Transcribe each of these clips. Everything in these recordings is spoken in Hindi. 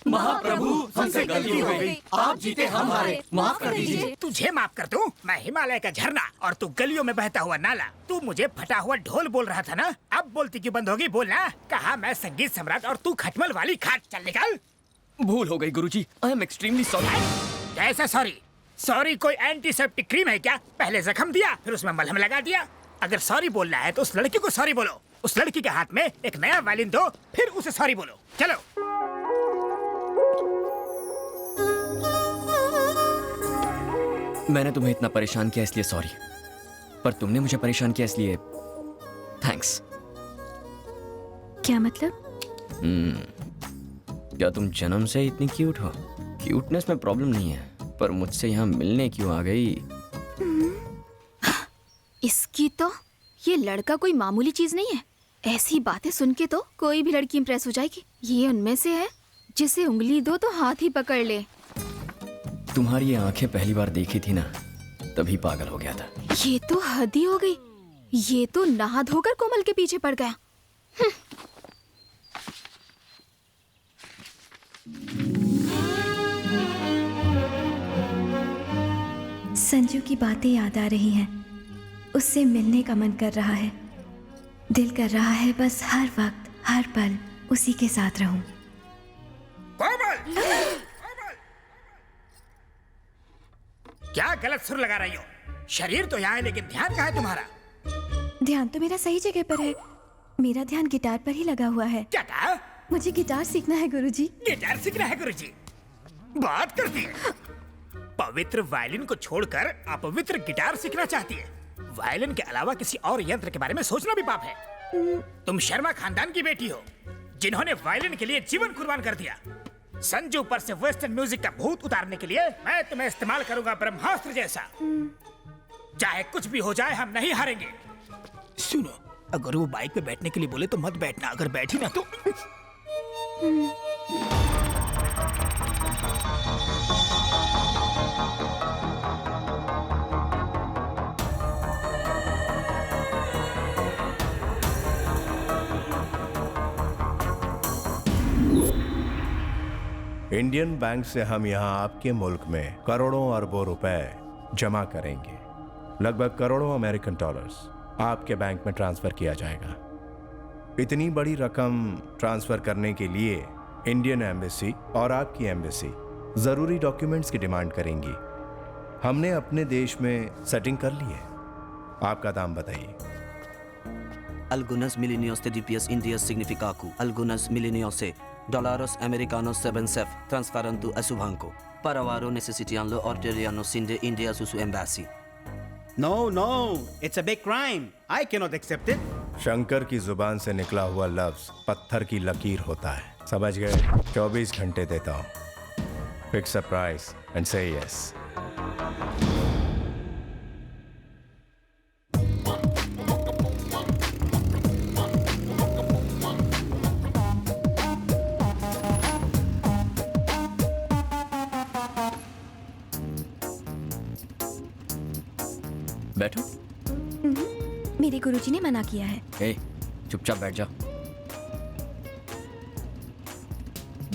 महाप्रभु हमसे गलती हो गई, आप जीते हम हारे, माफ कर दीजिए। तुझे माफ कर दूं? मैं हिमालय का झरना और तू गलियों में बहता हुआ नाला। तू मुझे फटा हुआ ढोल बोल रहा था ना, अब बोलती क्यों बंद होगी? बोलना। कहा मैं संगीत सम्राट और तू खटमल वाली खाट। चल निकल। भूल हो गई गुरुजी, आई एम एक्सट्रीमली सॉरी। कैसा सॉरी? सॉरी कोई एंटीसेप्टिक क्रीम है क्या? पहले जख्म दिया फिर उसमें मलहम लगा दिया। अगर सॉरी बोलना है तो उस लड़की को सॉरी बोलो, उस लड़की के हाथ में एक नया वायलिन दो, फिर उसे सॉरी बोलो। चलो। मैंने तुम्हें इतना परेशान किया इसलिए सॉरी, पर तुमने मुझे परेशान किया इसलिए थैंक्स। क्या मतलब? क्या तुम जन्म से इतनी क्यूट हो? क्यूटनेस में प्रॉब्लम नहीं है, पर मुझसे यहाँ मिलने क्यों आ गई? इसकी तो ये लड़का कोई मामूली चीज नहीं है। ऐसी बातें सुन के तो कोई भी लड़की इंप्रेस हो जाएगी। ये उनमें से है जिसे उंगली दो तो हाथ ही पकड़ ले। तुम्हारी ये आंखें पहली बार देखी थी ना, तभी पागल हो गया था। ये तो हद ही हो गई। ये तो नहा धोकर कोमल के पीछे पड़ गया। संजू की बातें याद आ रही हैं। उससे मिलने का मन कर रहा है। दिल कर रहा है बस हर वक्त हर पल उसी के साथ रहूं। कोमल! क्या गलत सुर लगा रही हो? शरीर तो यहाँ है लेकिन ध्यान कहाँ है तुम्हारा? ध्यान तो मेरा सही जगह पर है। मेरा ध्यान गिटार पर ही लगा हुआ है। क्या कहा? मुझे गिटार सीखना है गुरुजी। गिटार सीखना है गुरुजी? बात करती है। पवित्र वायलिन को छोड़कर अपवित्र गिटार सीखना चाहती है। वायलिन के अलावा किसी और यंत्र के बारे में सोचना भी पाप है। तुम शर्मा खानदान की बेटी हो, जिन्होंने वायलिन के लिए जीवन कुर्बान कर दिया। संजू पर से वेस्टर्न म्यूजिक का भूत उतारने के लिए मैं तुम्हें इस्तेमाल करूंगा ब्रह्मास्त्र जैसा। चाहे कुछ भी हो जाए हम नहीं हारेंगे। सुनो, अगर वो बाइक पे बैठने के लिए बोले तो मत बैठना, अगर बैठी ना तो। इंडियन बैंक से हम यहाँ आपके मुल्क में करोड़ों अरबों रुपए जमा करेंगे। लगभग करोड़ों अमेरिकन डॉलर्स आपके बैंक में ट्रांसफर किया जाएगा। इतनी बड़ी रकम ट्रांसफर करने के लिए इंडियन एम्बेसी और आपकी एम्बेसी जरूरी डॉक्यूमेंट्स की डिमांड करेंगी। हमने अपने देश में सेटिंग कर ली है। आपका दाम बताइए। Algunas milenios de DPS India significaku. Algunas milenios dólares americanos 7 transferando a su banco. Para varo necesitando orderiano sinde India su embassy. No, no, it's a big crime. I cannot accept it. Shankar की जुबान से निकला हुआ लफ्ज पत्थर की लकीर होता है। समझ गए? 24 घंटे देता हूँ। फिक्स अ प्राइस एंड से यस। बैठो। मेरे गुरुजी ने मना किया है। ए, चुपचाप बैठ जा।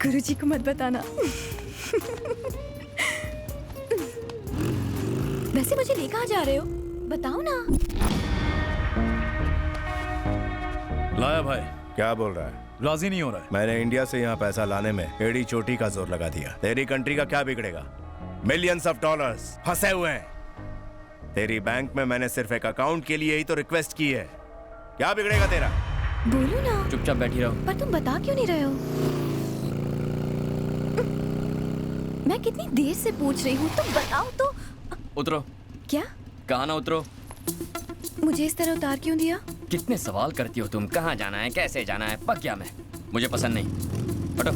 गुरुजी को मत बताना। वैसे मुझे ले कहाँ जा रहे हो? बताओ ना। लाया भाई। क्या बोल रहा है? राजी नहीं हो रहा है। मैंने इंडिया से यहाँ पैसा लाने में एड़ी चोटी का जोर लगा दिया। तेरी कंट्री का क्या बिगड़ेगा? मिलियंस ऑफ डॉलर्स फंसे हुए हैं। तेरी बैंक में मैंने सिर्फ एक अकाउंट के लिए ही तो रिक्वेस्ट की है। क्या बिगड़ेगा तेरा? बोलो ना। चुपचाप बैठी रहो। पर तुम बता क्यों नहीं रहे हो? मैं कितनी देर से पूछ रही हूँ, तुम बताओ तो। उतरो। क्या? कहाँ ना उतरो। मुझे इस तरह उतार क्यों दिया? कितने सवाल करती हो तुम? कहाँ जाना है, कैसे जाना है? पक गया मैं। मुझे पसंद नहीं। हटो।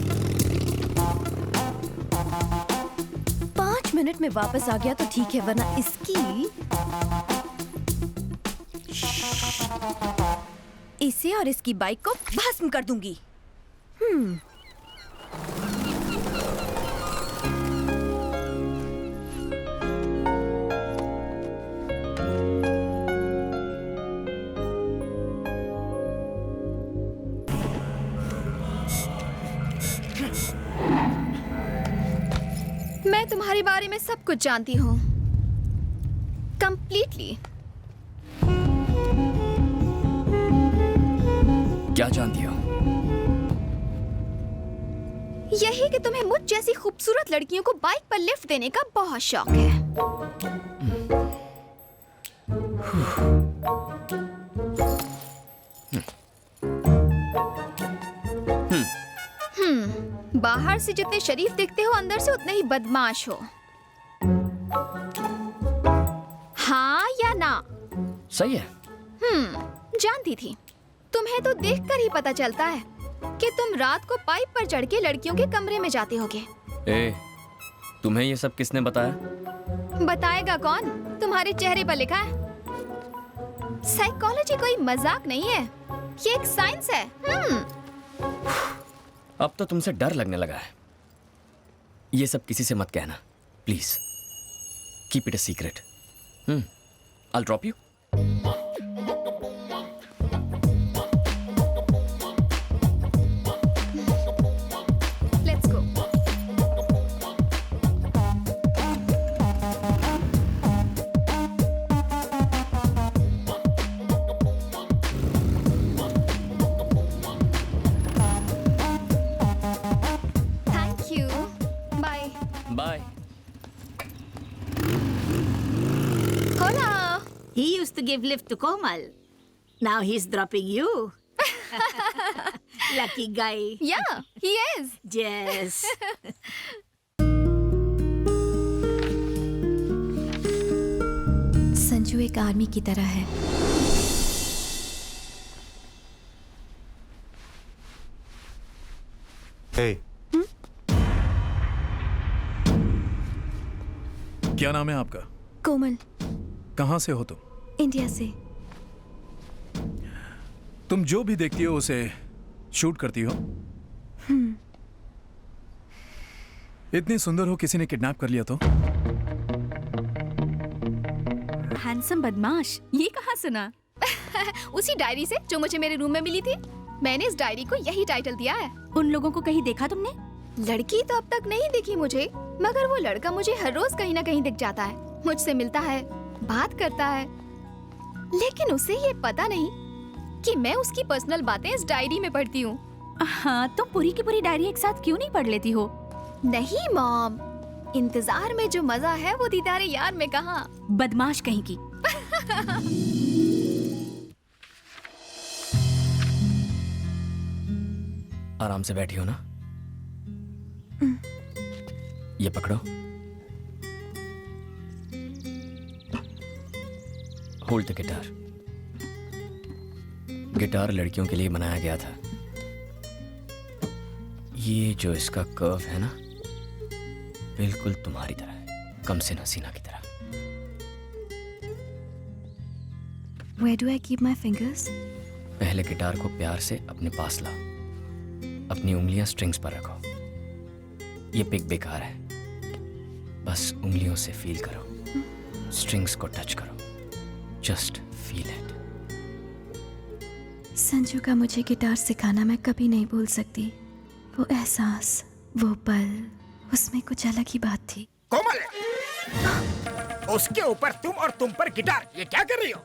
5 मिनट में वापस आ गया तो ठीक है, वरना इसकी इसे और इसकी बाइक को भस्म कर दूंगी। मैं तुम्हारे बारे में सब कुछ जानती हूँ, कंप्लीटली। क्या जानती हो? यही कि तुम्हें मुझ जैसी खूबसूरत लड़कियों को बाइक पर लिफ्ट देने का बहुत शौक है। बाहर से जितने शरीफ दिखते हो, अंदर से उतने ही बदमाश हो। हाँ या ना? सही है। जानती थी। तुम्हें तो देखकर ही पता चलता है कि तुम रात को पाइप पर चढ़ के लड़कियों के कमरे में जाते होगे। ए, तुम्हें ये सब किसने बताया? बताएगा कौन? तुम्हारे चेहरे पर लिखा है। साइकोलॉजी कोई मजाक नहीं है, ये एक साइंस है। अब तो तुमसे डर लगने लगा है। ये सब किसी से मत कहना, please. Keep it a secret. I'll drop you. Let's go. Thank you. Bye. Bye. Hola. He used to give lift to Komal. Now he's dropping you. Lucky guy. Yeah, he is. Yes. Sanju एक आर्मी की तरह है। Hey, क्या नाम है आपका? कोमल, कहाँ से हो तुम? इंडिया से। तुम जो भी देखती हो उसे शूट करती हो? इतनी सुंदर हो, किसी ने किडनैप कर लिया तो? हैंडसम बदमाश, ये कहाँ सुना? उसी डायरी से जो मुझे मेरे रूम में मिली थी। मैंने इस डायरी को यही टाइटल दिया है। उन लोगों को कहीं देखा तुमने? लड़की तो अब तक नहीं दिखी मुझे, मगर वो लड़का मुझे हर रोज कहीं ना कहीं दिख जाता है। मुझसे मिलता है, बात करता है, लेकिन उसे ये पता नहीं कि मैं उसकी पर्सनल बातें इस डायरी में पढ़ती हूँ। हाँ, तुम पूरी की पूरी डायरी एक साथ क्यों नहीं पढ़ लेती हो? नहीं मॉम, इंतजार में जो मजा है वो दीदारे यार में कहाँ। बदमाश कहीं की। आराम से बैठी हो ना? ये पकड़ो। Hold the guitar. गिटार लड़कियों के लिए बनाया गया था। ये जो इसका कर्व है ना, बिल्कुल तुम्हारी तरह है, कम से हसीना की तरह। Where do I keep my fingers? पहले गिटार को प्यार से अपने पास लाओ। अपनी उंगलियां स्ट्रिंग्स पर रखो। ये पिक बेकार है, बस उंगलियों से फील करो, स्ट्रिंग्स को टच करो, जस्ट फील इट। संजू का मुझे गिटार सिखाना मैं कभी नहीं भूल सकती। वो एहसास, वो पल, उसमें कुछ अलग ही बात थी। कोमल, उसके ऊपर तुम और तुम पर गिटार, ये क्या कर रही हो?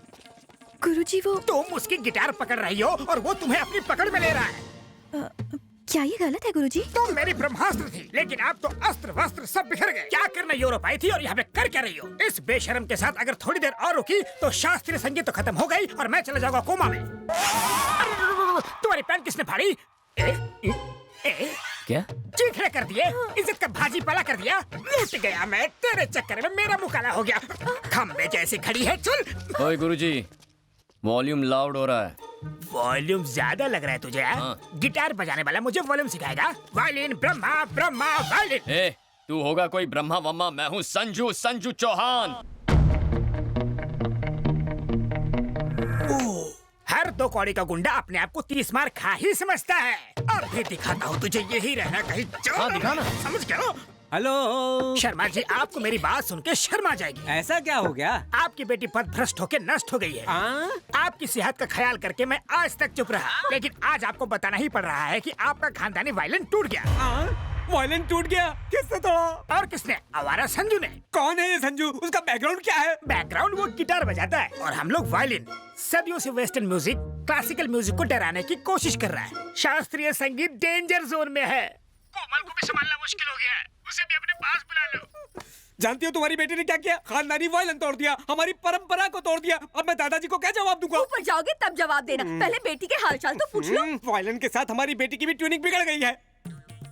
गुरुजी, वो तुम उसकी गिटार पकड़ रही हो और वो तुम्हें अपनी पकड़ में ले रहा है। क्या ये गलत है गुरुजी? तुम मेरी ब्रह्मास्त्र थी, लेकिन अब तो अस्त्र वस्त्र सब बिखर गए। क्या करने यूरोप आई थी और यहाँ पे कर क्या रही हो? इस बेशरम के साथ अगर थोड़ी देर और रुकी तो शास्त्रीय संगीत तो खत्म हो गई और मैं चला जाऊंगा कोमा में। तुम्हारी पैंट किसने फाड़ी? क्या चीखने कर दिए, इज्जत का भाजी पाला कर दिया। लूट गया मैं तेरे चक्कर में, मेरा मुंह काला हो गया। खम्बे जैसी खड़ी है, चल। ओए गुरुजी, वॉल्यूम लाउड हो रहा है। वॉल्यूम ज्यादा लग रहा है तुझे? गिटार बजाने वाला मुझे वॉल्यूम सिखाएगा? Violin Brahma, Brahma violin. ए, तू होगा कोई ब्रह्मा वम्मा, मैं हूँ संजू, संजू चौहान। हर दो कौड़ी का गुंडा अपने आप को 30 मार खा ही समझता है। और भी दिखाता हूँ तुझे, यही रहना कहीं चोर। हाँ, दिखाना। समझ गया? हेलो शर्मा जी, आपको मेरी बात सुन के शर्मा जाएगी। ऐसा क्या हो गया? आपकी बेटी पद भ्रष्ट होकर नष्ट हो गई है। आपकी सेहत का ख्याल करके मैं आज तक चुप रहा, लेकिन आज आपको बताना ही पड़ रहा है कि आपका खानदानी वायलिन टूट गया। वायलिन टूट गया। किसने तोड़ा? और किसने? आवारा संजू ने। कौन है ये संजू? उसका बैकग्राउंड क्या है? बैकग्राउंड वो गिटार बजाता है और हम लोग वायलिन। सदियों से वेस्टर्न म्यूजिक क्लासिकल म्यूजिक को डराने की कोशिश कर रहा है। शास्त्रीय संगीत डेंजर जोन में है। कोमल को भी संभालना मुश्किल हो गया है, उसे भी अपने पास बुला लो। जानती हो तुम्हारी बेटी ने क्या किया? खानदानी वायलिन तोड़ दिया, हमारी परंपरा को तोड़ दिया। अब मैं दादाजी को क्या जवाब दूंगा? ऊपर जाओगे तब जवाब देना, पहले बेटी के हालचाल तो पूछ लो। वायलिन के साथ हमारी बेटी की भी ट्यूनिंग बिगड़ गई है।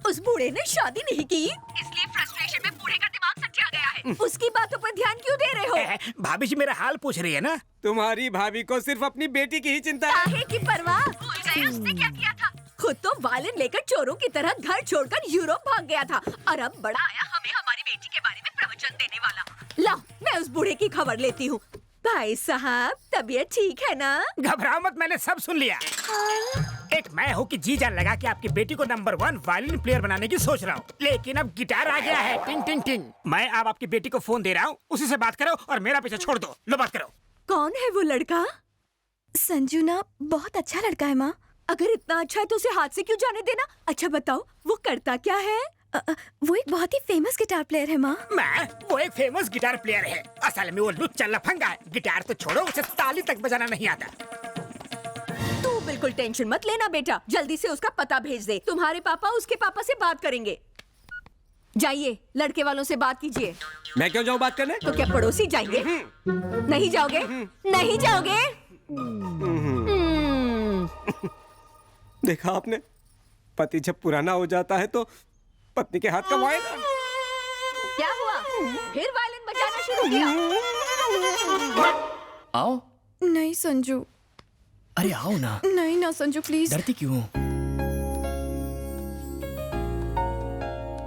उस बूढ़े ने शादी नहीं की, इसलिए फ्रस्ट्रेशन में बूढ़े का दिमाग सटिया गया है। उसकी बातों पर ध्यान क्यों दे रहे हो? भाभी जी मेरा हाल पूछ रही है ना। तुम्हारी भाभी को सिर्फ अपनी बेटी की ही चिंता है। काहे की परवाह? भूल गए उसने क्या किया था? खुद तो वायलिन लेकर चोरों की तरह घर छोड़कर यूरोप भाग गया था और अब बड़ा आया हमें हमारी बेटी के बारे में प्रवचन देने वाला। ला, मैं उस बूढ़े की खबर लेती हूँ। भाई साहब, तबीयत ठीक है ना? घबराओ मत, मैंने सब सुन लिया। एक मैं हूँ कि जी जान लगा कि आपकी बेटी को नंबर 1 वायलिन प्लेयर बनाने की सोच रहा हूँ, लेकिन अब गिटार आ गया है। टिंग टिंग टिंग। मैं अब आपकी बेटी को फोन दे रहा हूँ, उसी से बात करो और मेरा पीछे छोड़ दो। लो बात करो। कौन है वो लड़का? संजू ना बहुत अच्छा लड़का है माँ। अगर इतना अच्छा है तो उसे हाथ से क्यों जाने देना? अच्छा बताओ, वो करता क्या है? वो एक बहुत ही फेमस गिटार प्लेयर है माँ। वो एक फेमस गिटार प्लेयर है। असल में वो लुच्चा लफंगा है। गिटार तो छोड़ो, उसे ताली तक बजाना नहीं आता। तू बिल्कुल टेंशन मत लेना बेटा, जल्दी से उसका पता भेज दे। तुम्हारे पापा उसके पापा से बात करेंगे। जाइए, लड़के वालों से बात कीजिए। मैं क्यों जाऊँ बात करने? तो क्या पड़ोसी जाएंगे? नहीं जाओगे? नहीं जाओगे? देखा आपने, पति जब पुराना हो जाता है तो पत्नी के हाथ का वायलिन। क्या हुआ? फिर वायलिन बजाना शुरू किया? आओ। नहीं संजू। अरे आओ ना। नहीं ना संजू, प्लीज। डरती क्यों?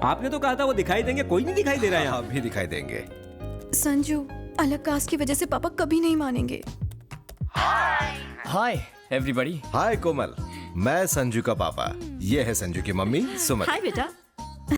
आपने तो कहा था वो दिखाई देंगे, कोई नहीं दिखाई दे रहा है। आप भी दिखाई देंगे। संजू, अलग कास्ट की वजह से पापा कभी नहीं मानेंगे। Hi everybody. हाय कोमल, मैं संजू का पापा। ये है संजू की मम्मी सुमन। हाय बेटा।